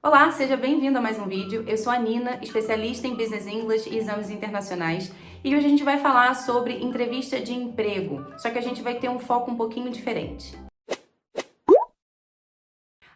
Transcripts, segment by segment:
Olá, seja bem-vindo a mais um vídeo. Eu sou a Nina, especialista em Business English e exames internacionais, e hoje a gente vai falar sobre entrevista de emprego, só que a gente vai ter um foco um pouquinho diferente.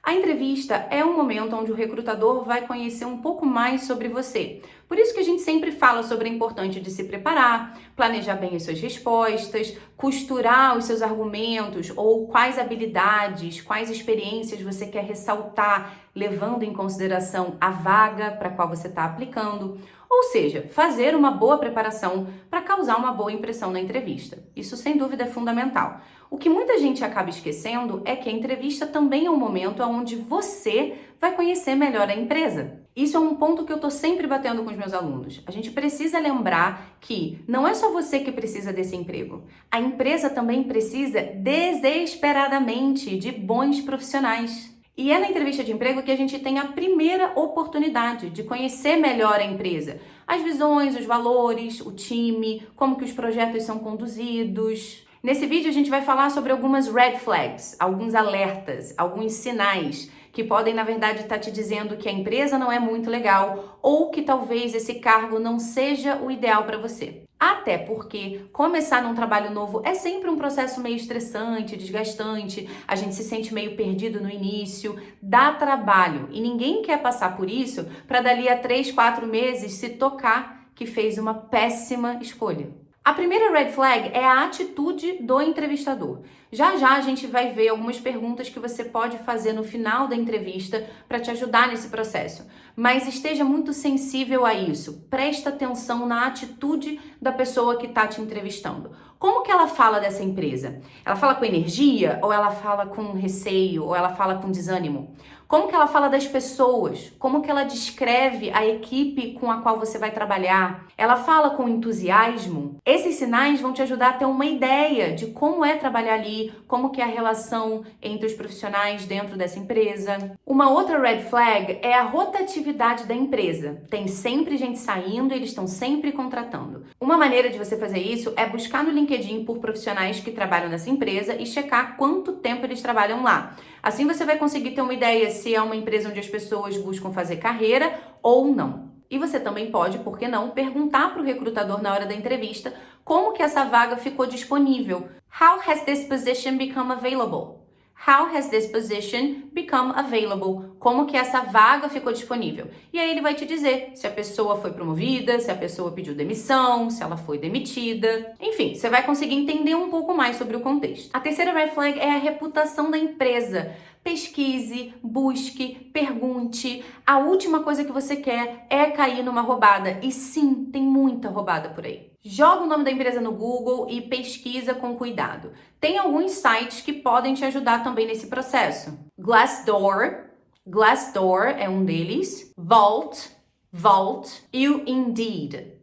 A entrevista é um momento onde o recrutador vai conhecer um pouco mais sobre você. Por isso que a gente sempre fala sobre a importância de se preparar, planejar bem as suas respostas, costurar os seus argumentos ou quais habilidades, quais experiências você quer ressaltar, levando em consideração a vaga para a qual você está aplicando. Ou seja, fazer uma boa preparação para causar uma boa impressão na entrevista. Isso sem dúvida é fundamental. O que muita gente acaba esquecendo é que a entrevista também é um momento onde você vai conhecer melhor a empresa. Isso é um ponto que eu estou sempre batendo com os meus alunos. A gente precisa lembrar que não é só você que precisa desse emprego. A empresa também precisa desesperadamente de bons profissionais. E é na entrevista de emprego que a gente tem a primeira oportunidade de conhecer melhor a empresa. As visões, os valores, o time, como que os projetos são conduzidos. Nesse vídeo a gente vai falar sobre algumas red flags, alguns alertas, alguns sinais que podem, na verdade, estar te dizendo que a empresa não é muito legal ou que talvez esse cargo não seja o ideal para você. Até porque começar num trabalho novo é sempre um processo meio estressante, desgastante, a gente se sente meio perdido no início, dá trabalho e ninguém quer passar por isso para dali a 3, 4 meses se tocar que fez uma péssima escolha. A primeira red flag é a atitude do entrevistador. Já já a gente vai ver algumas perguntas que você pode fazer no final da entrevista para te ajudar nesse processo. Mas esteja muito sensível a isso. Presta atenção na atitude da pessoa que está te entrevistando. Como que ela fala dessa empresa? Ela fala com energia? Ou ela fala com receio? Ou ela fala com desânimo? Como que ela fala das pessoas? Como que ela descreve a equipe com a qual você vai trabalhar? Ela fala com entusiasmo? Esses sinais vão te ajudar a ter uma ideia de como é trabalhar ali, como que é a relação entre os profissionais dentro dessa empresa. Uma outra red flag é a rotatividade da empresa. Tem sempre gente saindo e eles estão sempre contratando. Uma maneira de você fazer isso é buscar no LinkedIn por profissionais que trabalham nessa empresa e checar quanto tempo eles trabalham lá. Assim você vai conseguir ter uma ideia se é uma empresa onde as pessoas buscam fazer carreira ou não. E você também pode, por que não, perguntar para o recrutador na hora da entrevista como que essa vaga ficou disponível. How has this position become available? How has this position become available? Como que essa vaga ficou disponível? E aí ele vai te dizer se a pessoa foi promovida, se a pessoa pediu demissão, se ela foi demitida. Enfim, você vai conseguir entender um pouco mais sobre o contexto. A terceira red flag é a reputação da empresa. Pesquise, busque, pergunte. A última coisa que você quer é cair numa roubada. E sim, tem muita roubada por aí. Joga o nome da empresa no Google e pesquisa com cuidado. Tem alguns sites que podem te ajudar também nesse processo. Glassdoor é um deles. Vault e o Indeed.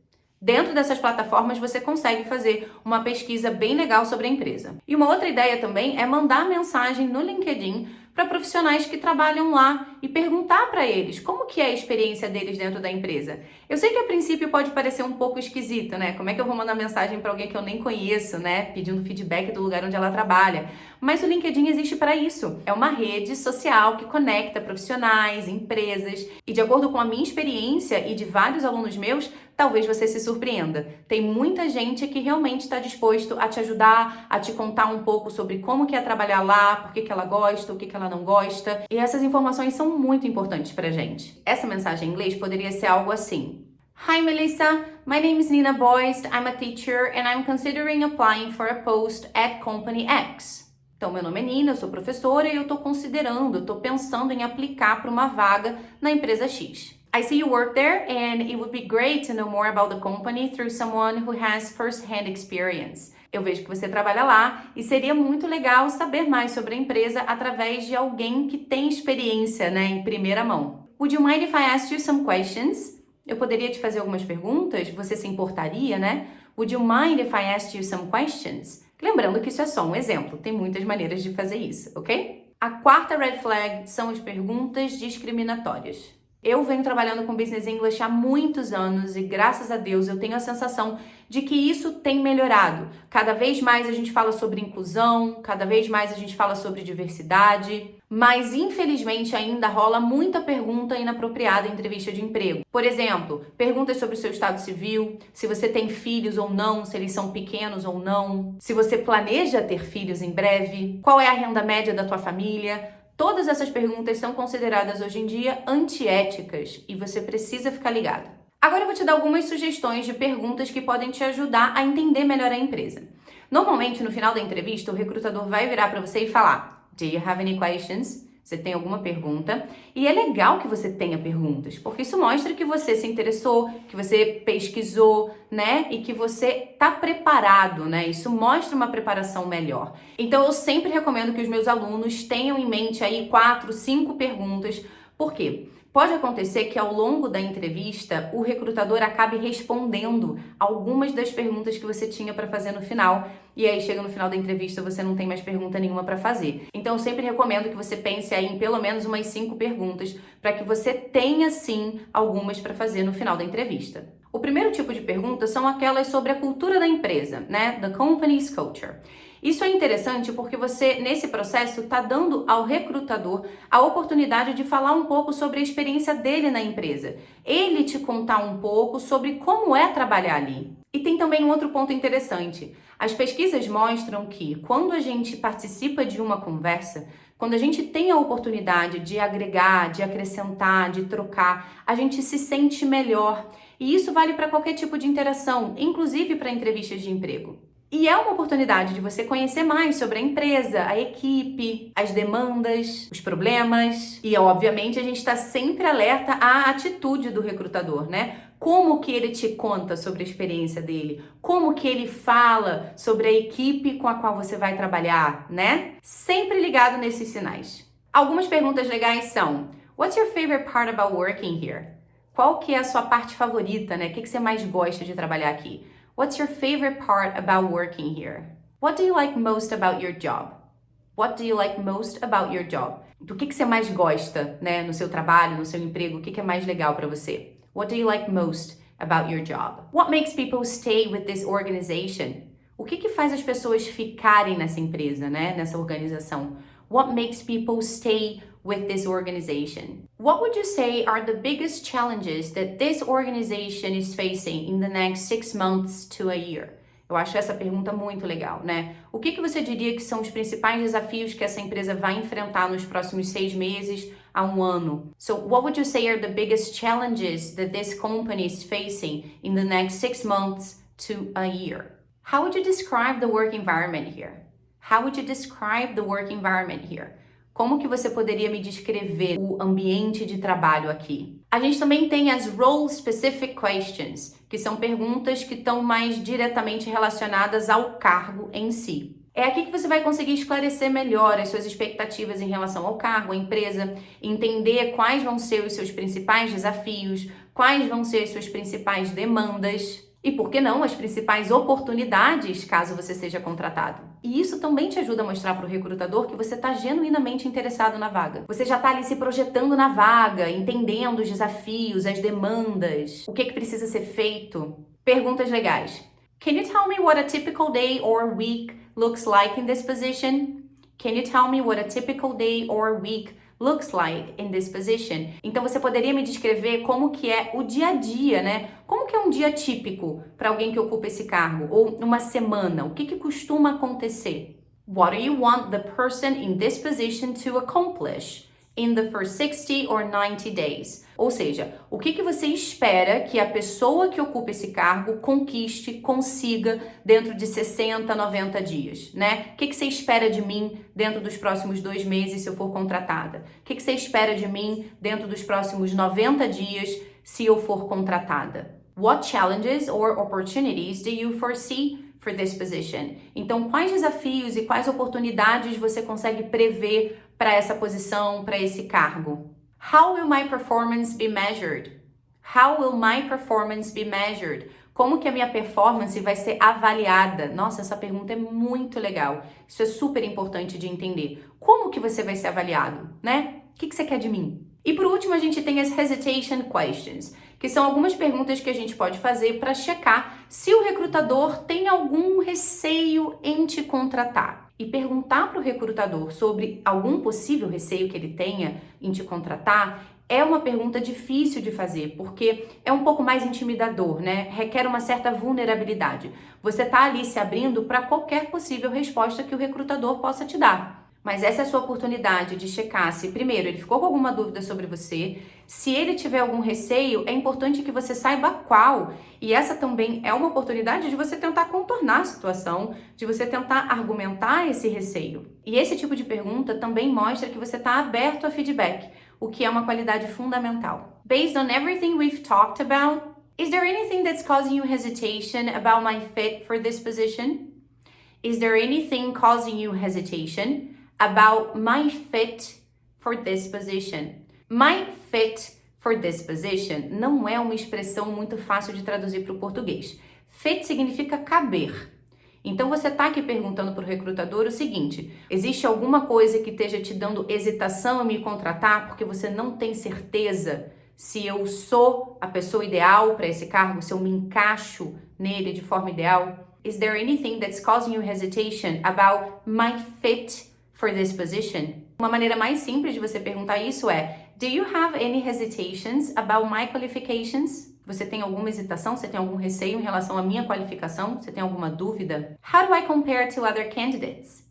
Dentro dessas plataformas você consegue fazer uma pesquisa bem legal sobre a empresa. E uma outra ideia também é mandar mensagem no LinkedIn para profissionais que trabalham lá e perguntar para eles como que é a experiência deles dentro da empresa. Eu sei que a princípio pode parecer um pouco esquisito, né? Como é que eu vou mandar mensagem para alguém que eu nem conheço, né? Pedindo feedback do lugar onde ela trabalha. Mas o LinkedIn existe para isso. É uma rede social que conecta profissionais, empresas. E de acordo com a minha experiência e de vários alunos meus, talvez você se surpreenda. Tem muita gente que realmente está disposto a te ajudar, a te contar um pouco sobre como que é trabalhar lá, por que ela gosta, o que ela não gosta. E essas informações são muito importantes pra gente. Essa mensagem em inglês poderia ser algo assim. Hi Melissa, my name is Nina Boyce, I'm a teacher and I'm considering applying for a post at Company X. Então, meu nome é Nina, eu sou professora e eu estou pensando em aplicar para uma vaga na empresa X. I see you work there and it would be great to know more about the company through someone who has first-hand experience. Eu vejo que você trabalha lá e seria muito legal saber mais sobre a empresa através de alguém que tem experiência, né, em primeira mão. Would you mind if I asked you some questions? Eu poderia te fazer algumas perguntas? Você se importaria, né? Would you mind if I asked you some questions? Lembrando que isso é só um exemplo, tem muitas maneiras de fazer isso, ok? A quarta red flag são as perguntas discriminatórias. Eu venho trabalhando com Business English há muitos anos e, graças a Deus, eu tenho a sensação de que isso tem melhorado. Cada vez mais a gente fala sobre inclusão, cada vez mais a gente fala sobre diversidade, mas infelizmente ainda rola muita pergunta inapropriada em entrevista de emprego. Por exemplo, perguntas sobre o seu estado civil, se você tem filhos ou não, se eles são pequenos ou não, se você planeja ter filhos em breve, qual é a renda média da tua família. Todas essas perguntas são consideradas hoje em dia antiéticas e você precisa ficar ligado. Agora eu vou te dar algumas sugestões de perguntas que podem te ajudar a entender melhor a empresa. Normalmente, no final da entrevista, o recrutador vai virar para você e falar: Do you have any questions? Você tem alguma pergunta? E é legal que você tenha perguntas, porque isso mostra que você se interessou, que você pesquisou, né? E que você tá preparado, né? Isso mostra uma preparação melhor. Então, eu sempre recomendo que os meus alunos tenham em mente aí 4, 5 perguntas. Por quê? Pode acontecer que ao longo da entrevista o recrutador acabe respondendo algumas das perguntas que você tinha para fazer no final e aí chega no final da entrevista você não tem mais pergunta nenhuma para fazer. Então eu sempre recomendo que você pense aí em pelo menos umas 5 perguntas para que você tenha sim algumas para fazer no final da entrevista. O primeiro tipo de pergunta são aquelas sobre a cultura da empresa, né? The company's culture. Isso é interessante porque você, nesse processo, está dando ao recrutador a oportunidade de falar um pouco sobre a experiência dele na empresa. Ele te contar um pouco sobre como é trabalhar ali. E tem também um outro ponto interessante. As pesquisas mostram que quando a gente participa de uma conversa, quando a gente tem a oportunidade de agregar, de acrescentar, de trocar, a gente se sente melhor. E isso vale para qualquer tipo de interação, inclusive para entrevistas de emprego. E é uma oportunidade de você conhecer mais sobre a empresa, a equipe, as demandas, os problemas. E, obviamente, a gente está sempre alerta à atitude do recrutador, né? Como que ele te conta sobre a experiência dele? Como que ele fala sobre a equipe com a qual você vai trabalhar, né? Sempre ligado nesses sinais. Algumas perguntas legais são: What's your favorite part about working here? Qual que é a sua parte favorita, né? O que você mais gosta de trabalhar aqui? What's your favorite part about working here? What do you like most about your job? What do you like most about your job? Do que você mais gosta, né, no seu trabalho, no seu emprego? O que é mais legal para você? What do you like most about your job? What makes people stay with this organization? O que faz as pessoas ficarem nessa empresa, né, nessa organização? What makes people stay with this organization? What would you say are the biggest challenges that this organization is facing in the next 6 months to a year? Eu acho essa pergunta muito legal, né? O que você diria que são os principais desafios que essa empresa vai enfrentar nos próximos 6 meses a 1 ano? So, what would you say are the biggest challenges that this company is facing in the next 6 months to a year? How would you describe the work environment here? How would you describe the work environment here? Como que você poderia me descrever o ambiente de trabalho aqui? A gente também tem as role-specific questions, que são perguntas que estão mais diretamente relacionadas ao cargo em si. É aqui que você vai conseguir esclarecer melhor as suas expectativas em relação ao cargo, à empresa, entender quais vão ser os seus principais desafios, quais vão ser as suas principais demandas. E, por que não, as principais oportunidades caso você seja contratado. E isso também te ajuda a mostrar para o recrutador que você está genuinamente interessado na vaga. Você já está ali se projetando na vaga, entendendo os desafios, as demandas, o que precisa ser feito. Perguntas legais. Can you tell me what a typical day or week looks like in this position? Can you tell me what a typical day or week looks like in this position? Então você poderia me descrever como que é o dia a dia, né? Como que é um dia típico para alguém que ocupa esse cargo? Ou uma semana? O que costuma acontecer? What do you want the person in this position to accomplish in the first 60 or 90 days? Ou seja, o que você espera que a pessoa que ocupa esse cargo conquiste, consiga dentro de 60, 90 dias, né? O que você espera de mim dentro dos próximos 2 meses se eu for contratada? O que você espera de mim dentro dos próximos 90 dias se eu for contratada? What challenges or opportunities do you foresee for this position? Então, quais desafios e quais oportunidades você consegue prever para essa posição, para esse cargo? How will my performance be measured? How will my performance be measured? Como que a minha performance vai ser avaliada? Nossa, essa pergunta é muito legal. Isso é super importante de entender. Como que você vai ser avaliado, né? O que você quer de mim? E por último, a gente tem as hesitation questions, que são algumas perguntas que a gente pode fazer para checar se o recrutador tem algum receio em te contratar. E perguntar para o recrutador sobre algum possível receio que ele tenha em te contratar é uma pergunta difícil de fazer, porque é um pouco mais intimidador, né? Requer uma certa vulnerabilidade. Você tá ali se abrindo para qualquer possível resposta que o recrutador possa te dar. Mas essa é a sua oportunidade de checar se, primeiro, ele ficou com alguma dúvida sobre você. Se ele tiver algum receio, é importante que você saiba qual. E essa também é uma oportunidade de você tentar contornar a situação, de você tentar argumentar esse receio. E esse tipo de pergunta também mostra que você está aberto a feedback, o que é uma qualidade fundamental. Based on everything we've talked about, is there anything that's causing you hesitation about my fit for this position? Is there anything causing you hesitation about my fit for this position? My fit for this position não é uma expressão muito fácil de traduzir para o português. Fit significa caber. Então você está aqui perguntando para o recrutador o seguinte: existe alguma coisa que esteja te dando hesitação em me contratar porque você não tem certeza se eu sou a pessoa ideal para esse cargo, se eu me encaixo nele de forma ideal? Is there anything that's causing you hesitation about my fit for this position? Uma maneira mais simples de você perguntar isso é: do you have any hesitations about my qualifications? Você tem alguma hesitação? Você tem algum receio em relação à minha qualificação? Você tem alguma dúvida? How do I compare to other candidates?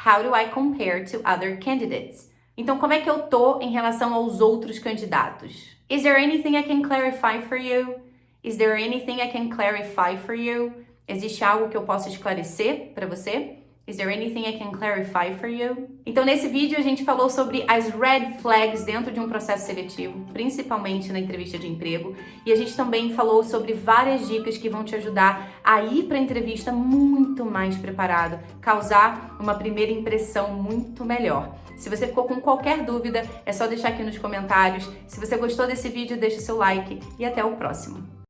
How do I compare to other candidates? Então, como é que eu tô em relação aos outros candidatos? Is there anything I can clarify for you? Is there anything I can clarify for you? Existe algo que eu possa esclarecer para você? Is there anything I can clarify for you? Então, nesse vídeo, a gente falou sobre as red flags dentro de um processo seletivo, principalmente na entrevista de emprego. E a gente também falou sobre várias dicas que vão te ajudar a ir para a entrevista muito mais preparado, causar uma primeira impressão muito melhor. Se você ficou com qualquer dúvida, é só deixar aqui nos comentários. Se você gostou desse vídeo, deixa seu like e até o próximo.